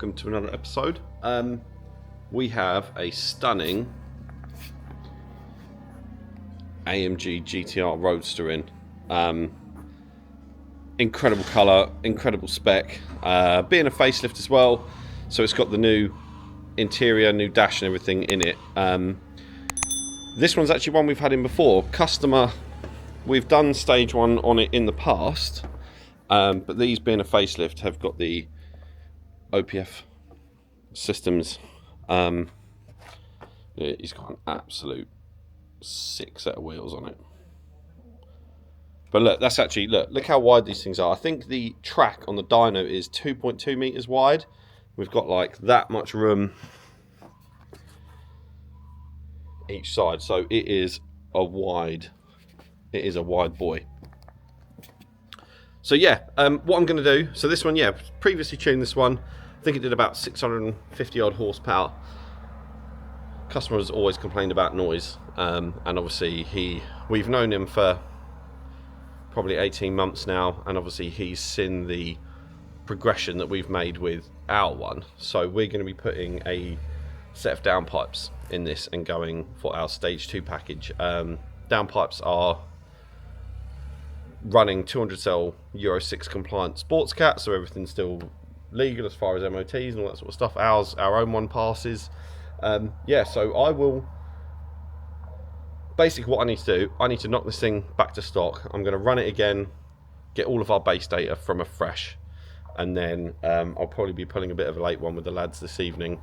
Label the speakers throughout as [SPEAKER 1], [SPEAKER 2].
[SPEAKER 1] welcome to another episode. We have a stunning AMG GTR Roadster in. Incredible colour, incredible spec, being a facelift as well, so it's got the new interior, new dash and everything in it. This one's actually one we've had in before. Customer, we've done stage one on it in the past, but these being a facelift have got the OPF systems. He's got an absolute sick set of wheels on it. But look, that's actually, look how wide these things are. I think the track on the dyno is 2.2 meters wide. We've got like that much room each side, so it is a wide boy. So yeah, what I'm going to do, so this one, yeah, previously tuned this one. I think it did about 650 odd horsepower. Customer has always complained about noise, and obviously we've known him for probably 18 months now, and obviously he's seen the progression that we've made with our one. So we're going to be putting a set of downpipes in this and going for our stage 2 package. Downpipes are running 200 cell Euro 6 compliant sports cat, so everything's still legal as far as MOTs and all that sort of stuff. Our own one passes. Yeah, so I will, basically what I need to do, I need to knock this thing back to stock. I'm going to run it again, get all of our base data from afresh, and then I'll probably be pulling a bit of a late one with the lads this evening,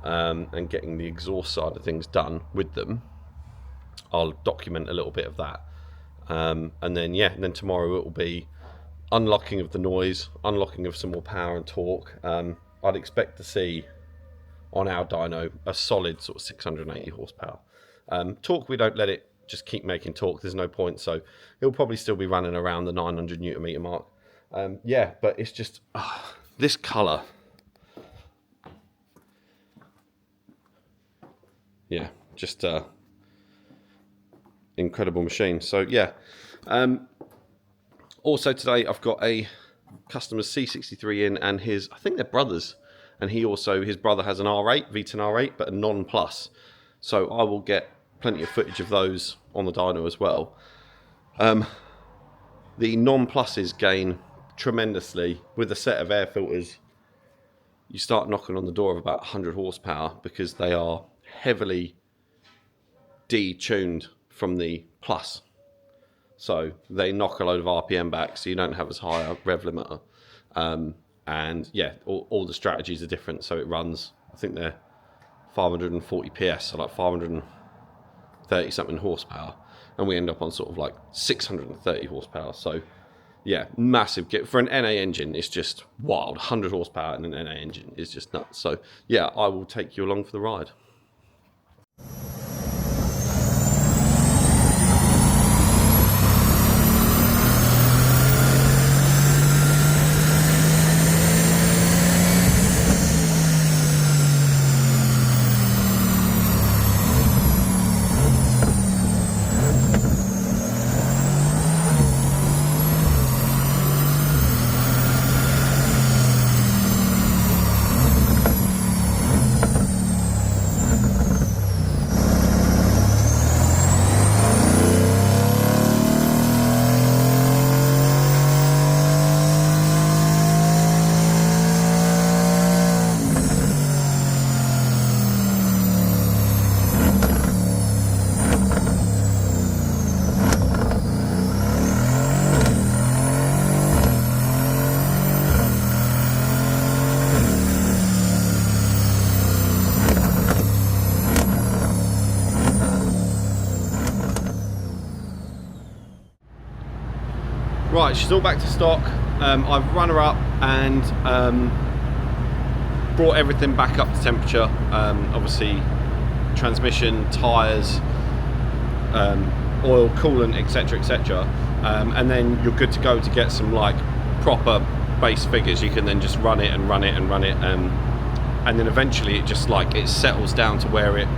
[SPEAKER 1] and getting the exhaust side of things done with them. I'll document a little bit of that, and then yeah, and then tomorrow it will be unlocking of the noise, unlocking of some more power and torque. I'd expect to see on our dyno a solid sort of 680 horsepower. Torque, we don't let it just keep making torque, there's no point, so it'll probably still be running around the 900 newton meter mark. Yeah, but it's just this colour, yeah, just incredible machine. So yeah, also today I've got a customer's C63 in, and his, I think they're brothers, and his brother has an R8, V10 R8, but a non-plus. So I will get plenty of footage of those on the dyno as well. The non-pluses gain tremendously with a set of air filters. You start knocking on the door of about 100 horsepower because they are heavily detuned from the plus. So they knock a load of RPM back, so you don't have as high a rev limiter. And yeah, all the strategies are different. So it runs, I think they're 540 PS, so like 530 something horsepower, and we end up on sort of like 630 horsepower. So yeah, massive get for an NA engine. It's just wild. 100 horsepower in an NA engine is just nuts. So yeah, I will take you along for the ride. Right, she's all back to stock. I've run her up and brought everything back up to temperature. Obviously, transmission, tyres, oil, coolant, etc, etc. And then you're good to go to get some like proper base figures. You can then just run it and run it and run it, and then eventually it just like it settles down to where it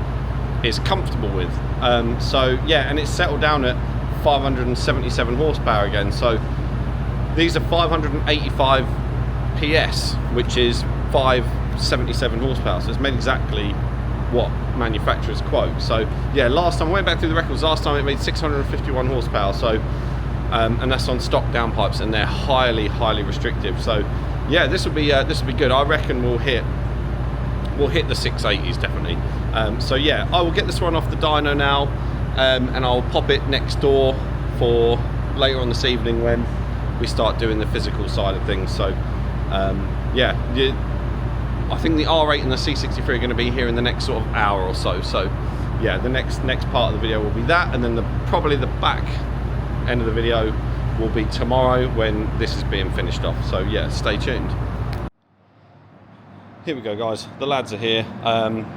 [SPEAKER 1] is comfortable with. So yeah, and it's settled down at 577 horsepower again. So these are 585 PS, which is 5 77 horsepower, so it's made exactly what manufacturers quote. So yeah, last time I went back through the records, last time it made 651 horsepower, so and that's on stock downpipes, and they're highly restrictive. So yeah, this will be good. I reckon we'll hit the 680s definitely. So yeah, I will get this one off the dyno now, and I'll pop it next door for later on this evening when we start doing the physical side of things. So yeah, I think the R8 and the C63 are going to be here in the next sort of hour or so. So yeah, the next part of the video will be that, and then probably the back end of the video will be tomorrow when this is being finished off. So yeah, stay tuned. Here we go, guys. The lads are here.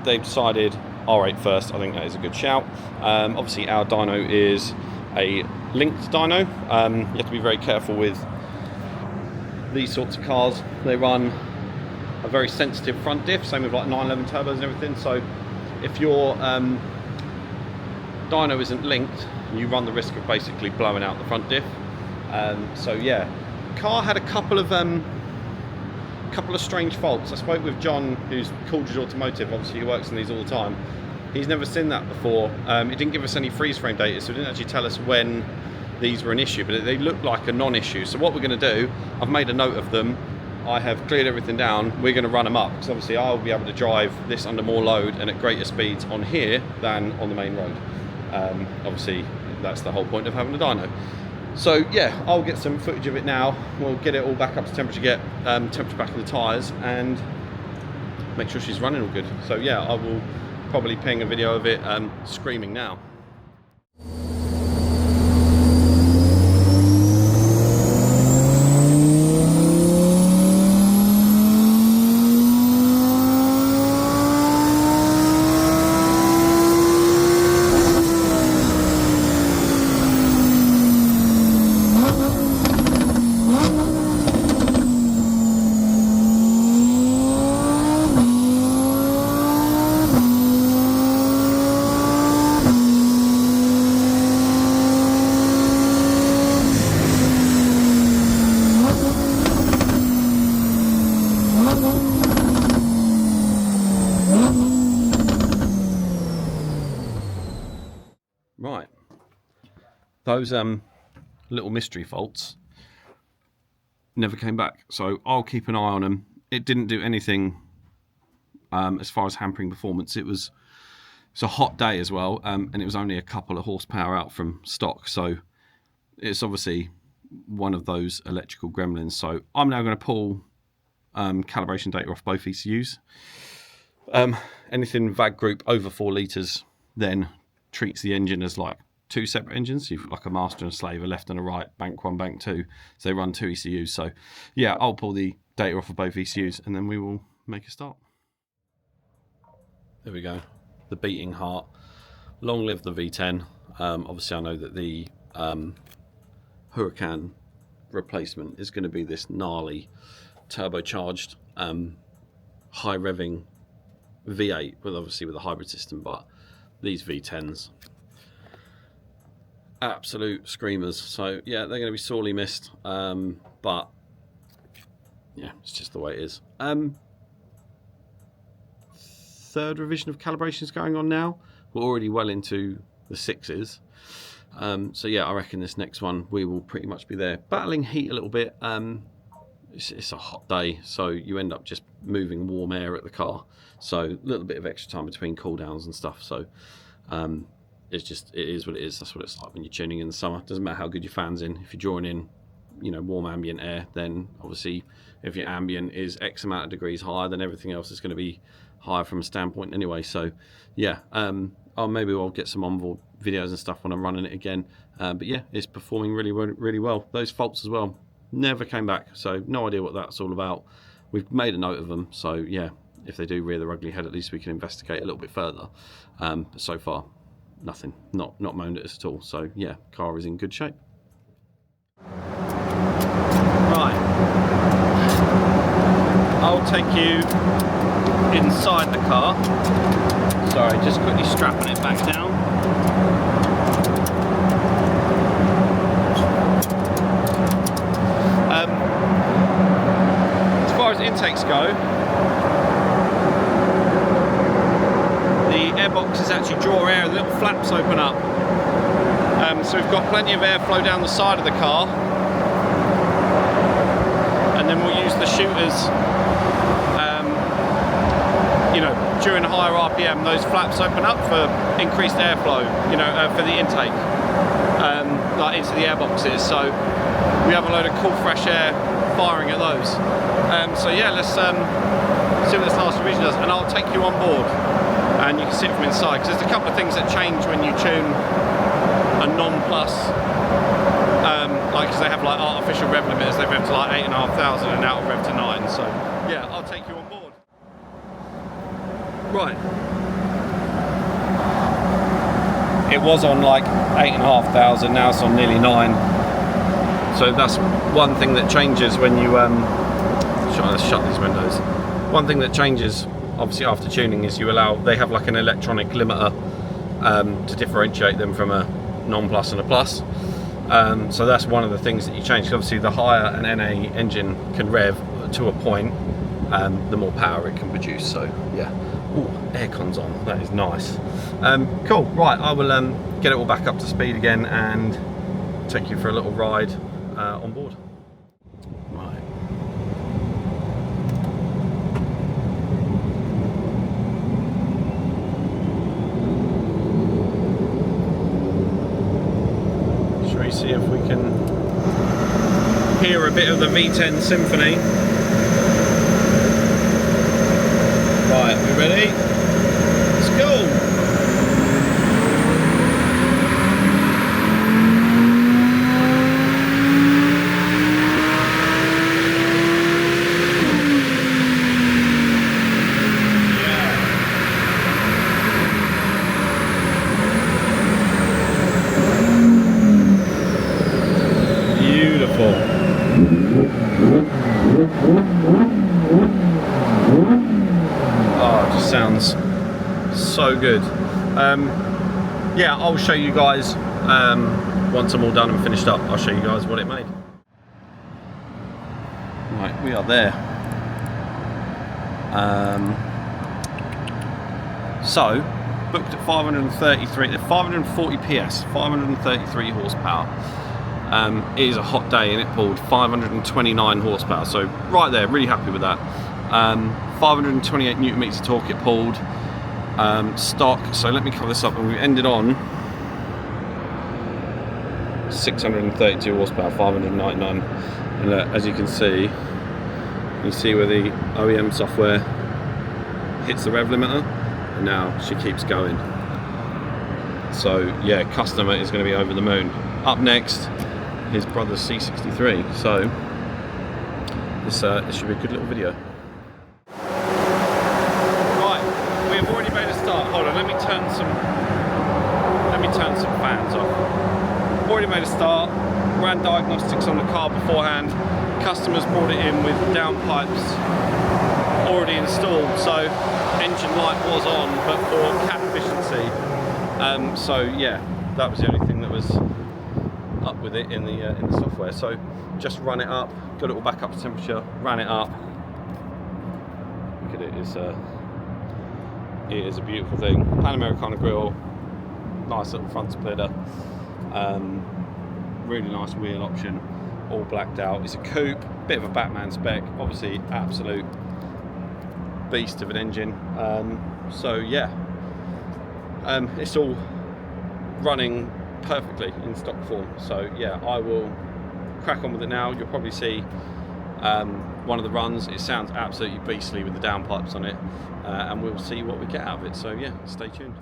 [SPEAKER 1] They've decided R8 first. I think that is a good shout. Obviously our dyno is a linked dyno. You have to be very careful with these sorts of cars. They run a very sensitive front diff, same with like 911 turbos and everything. So if your dyno isn't linked, you run the risk of basically blowing out the front diff. So yeah, car had a couple of strange faults. I spoke with John, who's Coolidge Automotive, obviously, who works in these all the time. He's never seen that before. It didn't give us any freeze frame data, so it didn't actually tell us when these were an issue, but they look like a non-issue. So what we're going to do, I've made a note of them. I have cleared everything down. We're going to run them up, because obviously I'll be able to drive this under more load and at greater speeds on here than on the main road. Obviously, that's the whole point of having a dyno. So yeah, I'll get some footage of it now. We'll get it all back up to temperature, get temperature back in the tyres, and make sure she's running all good. So yeah, I will probably ping a video of it screaming now. Right, those little mystery faults never came back, so I'll keep an eye on them. It didn't do anything as far as hampering performance. It's a hot day as well, and it was only a couple of horsepower out from stock, so it's obviously one of those electrical gremlins. So I'm now going to pull calibration data off both ECUs. Anything VAG group over 4 litres then treats the engine as like 2 separate engines. You've like a master and a slave, a left and a right, bank 1, bank 2. So they run 2 ECUs. So yeah, I'll pull the data off of both ECUs and then we will make a start. There we go, the beating heart. Long live the V10. Obviously I know that the Huracan replacement is going to be this gnarly turbocharged high revving V8, obviously with a hybrid system, but these V10s, absolute screamers. So yeah, they're going to be sorely missed, but yeah, it's just the way it is. Third revision of calibration is going on now. We're already well into the 6s. So yeah, I reckon this next one we will pretty much be there. Battling heat a little bit. It's a hot day, so you end up just moving warm air at the car. So a little bit of extra time between cool downs and stuff. So it is what it is. That's what it's like when you're tuning in the summer. Doesn't matter how good your fan's in. If you're drawing in, you know, warm ambient air, then obviously if your ambient is X amount of degrees higher, then everything else is going to be higher from a standpoint anyway. So yeah, maybe I'll get some onboard videos and stuff when I'm running it again. But yeah, it's performing really well. Those faults as well never came back, so no idea what that's all about. We've made a note of them, so yeah, if they do rear their ugly head, at least we can investigate a little bit further. But so far, nothing, not moaned at us at all. So yeah, car is in good shape. Right, I'll take you inside the car. Sorry, just quickly strapping it back down. As far as intakes go, flaps open up. So we've got plenty of airflow down the side of the car, and then we'll use the shooters. You know, during a higher RPM, those flaps open up for increased airflow, you know, for the intake, like into the airboxes. So we have a load of cool, fresh air firing at those. So yeah, let's see what this last revision does, and I'll take you on board, and you can see it from inside, because there's a couple of things that change when you tune a non-plus, like, because they have like artificial rev limiters. They rev to like 8,500 and out of rev to 9. So yeah, I'll take you on board. Right, it was on like 8,500, now it's on nearly 9. So that's one thing that changes when you let's shut these windows. One thing that changes obviously after tuning is they have like an electronic limiter to differentiate them from a non-plus and a plus. So that's one of the things that you change. Obviously the higher an NA engine can rev to a point, the more power it can produce. So yeah. Ooh, aircon's on, that is nice. Cool, right, I will get it all back up to speed again and take you for a little ride on board. Right. Shall we see if we can hear a bit of the V10 symphony? Right, we ready? Let's go! Beautiful. Oh, it just sounds so good. Yeah, I'll show you guys once I'm all done and finished up. I'll show you guys what it made. Right, we are there. So booked at 540 PS, 533 horsepower. It is a hot day and it pulled 529 horsepower, so right there, really happy with that. 528 newton meters of torque it pulled, stock. So let me cover this up, and we ended on 632 horsepower, 599. And as you can see where the OEM software hits the rev limiter, and now she keeps going. So yeah, customer is going to be over the moon. Up next, his brother's C63. So this should be a good little video. Right, we have already made a start. Hold on, let me turn some fans off. Already made a start. Ran diagnostics on the car beforehand. Customers brought it in with downpipes already installed, so engine light was on, but for cat efficiency. So yeah, that was the only thing that was up with it in the software. So just run it up, got it all back up to temperature, ran it up. Look at it, it is a beautiful thing. Panamericana grille, nice little front splitter, really nice wheel option, all blacked out. It's a coupe, bit of a Batman spec, obviously absolute beast of an engine. So yeah, it's all running perfectly in stock form. So yeah, I will crack on with it now. You'll probably see one of the runs. It sounds absolutely beastly with the downpipes on it, and we'll see what we get out of it. So yeah, stay tuned.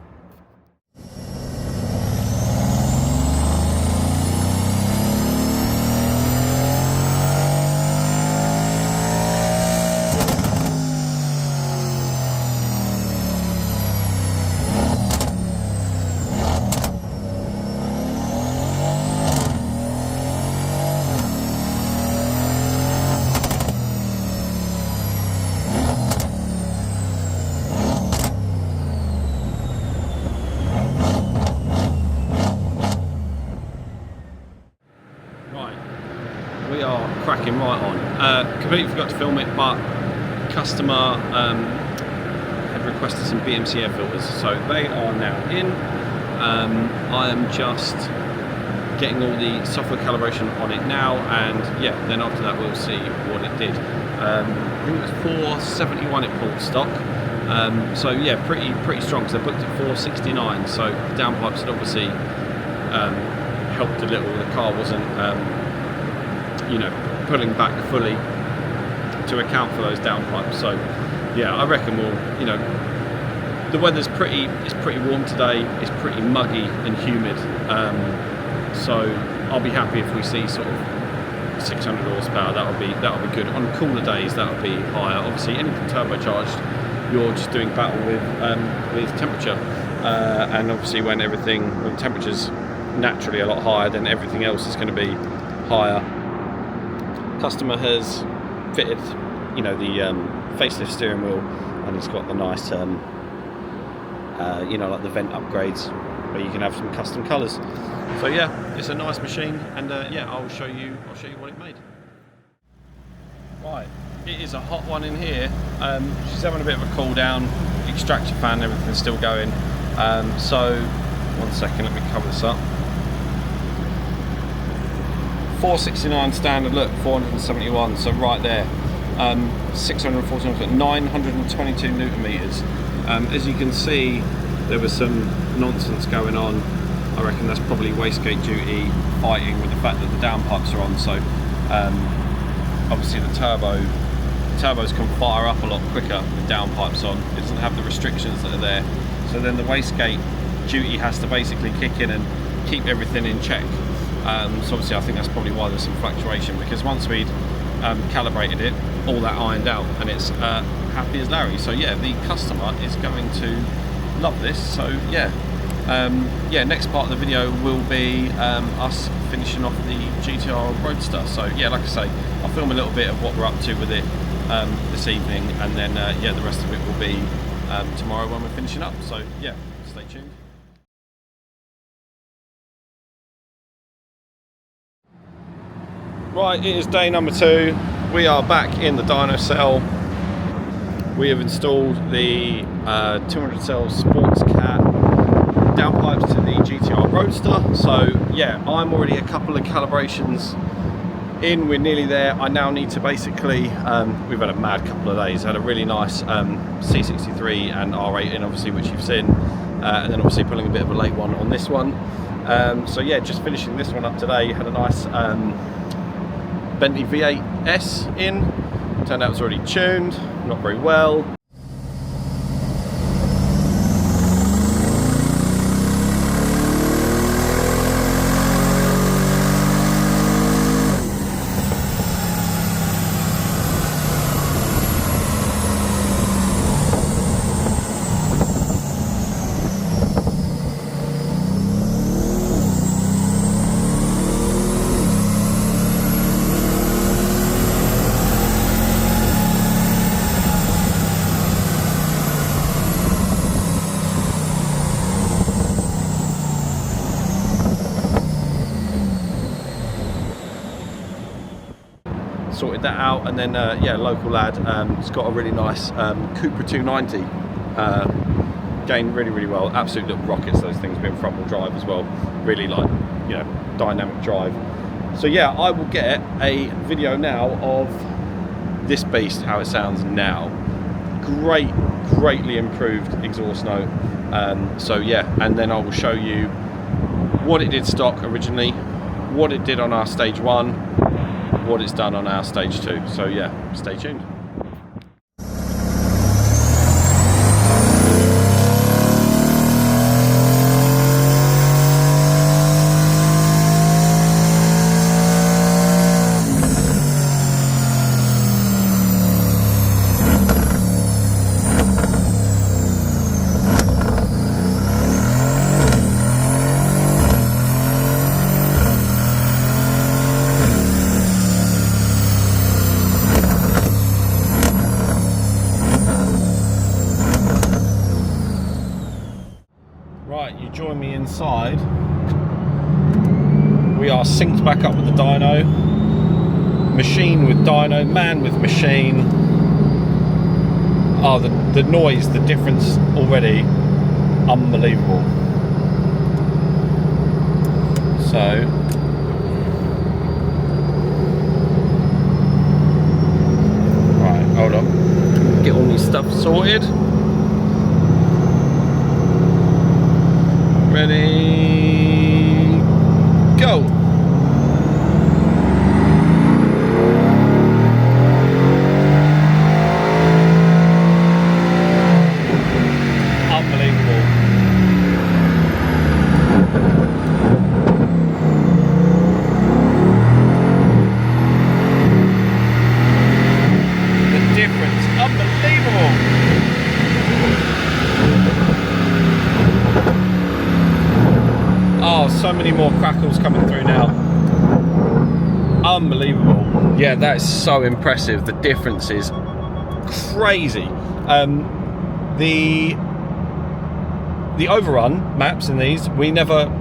[SPEAKER 1] We are cracking right on. Completely forgot to film it, but customer had requested some BMC air filters, so they are now in.
[SPEAKER 2] I am just getting all the software calibration on it now, and yeah, then after that we'll see what it did. I think it was 471 it pulled stock, so yeah, pretty strong, because I booked at 469, so the downpipes had obviously helped a little. The car wasn't you know, pulling back fully to account for those downpipes. So yeah, I reckon we'll, you know, the weather's pretty warm today. It's pretty muggy and humid, so I'll be happy if we see sort of 600 horsepower. That'll be good. On cooler days, that'll be higher. Obviously, anything turbocharged, you're just doing battle with temperature, and obviously when temperature's naturally a lot higher, then everything else is going to be higher. Customer has fitted, you know, the facelift steering wheel, and it's got the nice, you know, like the vent upgrades where you can have some custom colours. So yeah, it's a nice machine, and yeah, I'll show you what it made. Right, it is a hot one in here. She's having a bit of a cool down. Extractor fan, everything's still going. So 1 second, let me cover this up. 469 standard, look, 471, so right there. 614, 922 newton meters. As you can see, there was some nonsense going on. I reckon that's probably wastegate duty fighting with the fact that the downpipes are on. So obviously the turbos can fire up a lot quicker with downpipes on. It doesn't have the restrictions that are there. So then the wastegate duty has to basically kick in and keep everything in check. So obviously I think that's probably why there's some fluctuation, because once we'd calibrated it, all that ironed out, and it's happy as Larry. So yeah, the customer is going to love this. So yeah, yeah, next part of the video will be us finishing off the GTR Roadster. So yeah, like I say, I'll film a little bit of what we're up to with it this evening, and then yeah, the rest of it will be tomorrow when we're finishing up. So yeah, stay tuned. Right, it is day number 2. We are back in the dynocell. We have installed the 200 cell sports cat downpipes to the GTR Roadster. So yeah, I'm already a couple of calibrations in. We're nearly there. I now need to basically, we've had a mad couple of days. Had a really nice C63 and R8 in, obviously, which you've seen, and then obviously pulling a bit of a late one on this one. So yeah, just finishing this one up today. Had a nice Bentley V8s in. Turned out it was already tuned, not very well. Sorted that out, and then yeah, local lad, it's got a really nice Cooper 290, gained really well. Absolute little rockets, those things, being front wheel drive as well, really, like, you know, dynamic drive. So yeah, I will get a video now of this beast, how it sounds now. Greatly improved exhaust note. So yeah, and then I will show you what it did stock originally, what it did on our stage 1, what it's done on our stage 2. So yeah, stay tuned. Right, you join me inside. We are synced back up with the dyno. Machine with dyno, man with machine. Oh, the noise, the difference already, unbelievable. So right, hold on. Get all these stuff sorted. Ready, go. Unbelievable. The difference, unbelievable. Oh, so many more crackles coming through now. Unbelievable. Yeah, that is so impressive. The difference is crazy. The overrun maps in these we never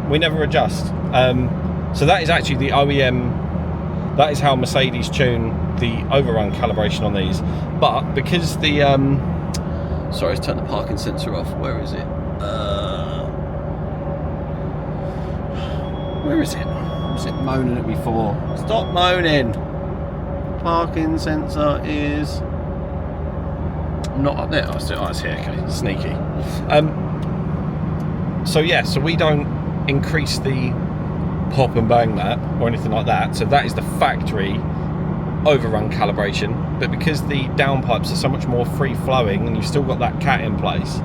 [SPEAKER 2] adjust. So that is actually the OEM. That is how Mercedes tune the overrun calibration on these. But because the sorry, let's turn the parking sensor off. Where is it? Where is it? Was it moaning at me for? Stop moaning! Parking sensor is not up there. Oh, it's here. Okay, sneaky. So yeah, so we don't increase the pop and bang map or anything like that. So that is the factory overrun calibration. But because the downpipes are so much more free flowing and you've still got that cat in place,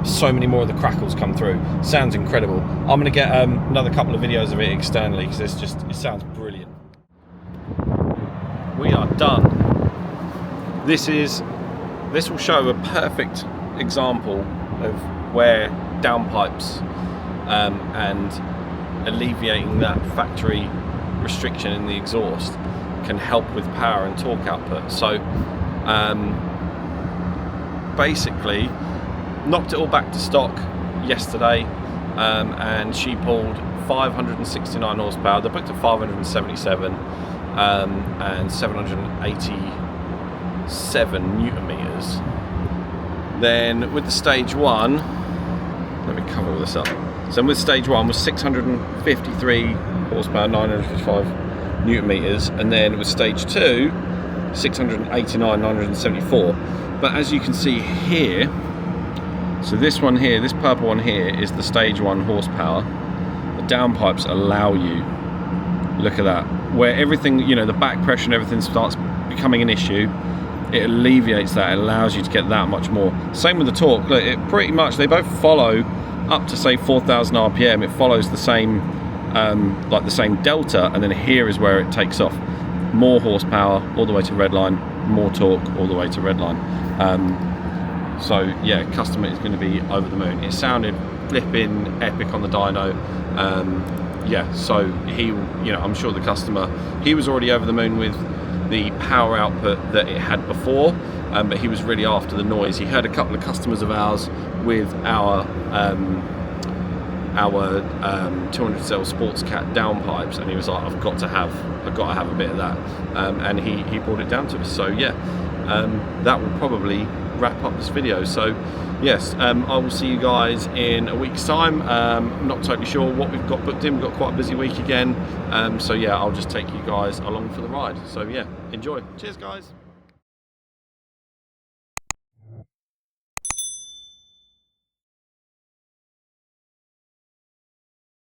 [SPEAKER 2] so many more of the crackles come through. Sounds incredible. I'm going to get another couple of videos of it externally because it sounds brilliant. We are done. This will show a perfect example of where downpipes and alleviating that factory restriction in the exhaust can help with power and torque output. So basically knocked it all back to stock yesterday, and she pulled 569 horsepower. They booked at 577 and 787 newton meters. Then with the stage one, let me cover all this up. So with stage one was 653 horsepower, 955 newton meters, and then with stage two, 689, 974. But as you can see here, so this one here, this purple one here is the stage one horsepower. The downpipes allow you, look at that, where everything, you know, the back pressure and everything starts becoming an issue. It alleviates that, it allows you to get that much more. Same with the torque. Look, it pretty much, they both follow up to say 4,000 RPM. It follows the same, like the same delta, and then here is where it takes off. More horsepower all the way to redline, more torque all the way to redline. So yeah, customer is going to be over the moon. It sounded flipping epic on the dyno. Yeah, so he, you know, I'm sure the customer, he was already over the moon with the power output that it had before, but he was really after the noise. He heard a couple of customers of ours with our 200 cell sports cat downpipes, and he was like, I've got to have a bit of that, and he brought it down to us. So yeah, that will probably wrap up this video. So yes, I will see you guys in a week's time. I'm not totally sure what we've got booked in. We've got quite a busy week again, so yeah, I'll just take you guys along for the ride. So yeah, enjoy. Cheers guys.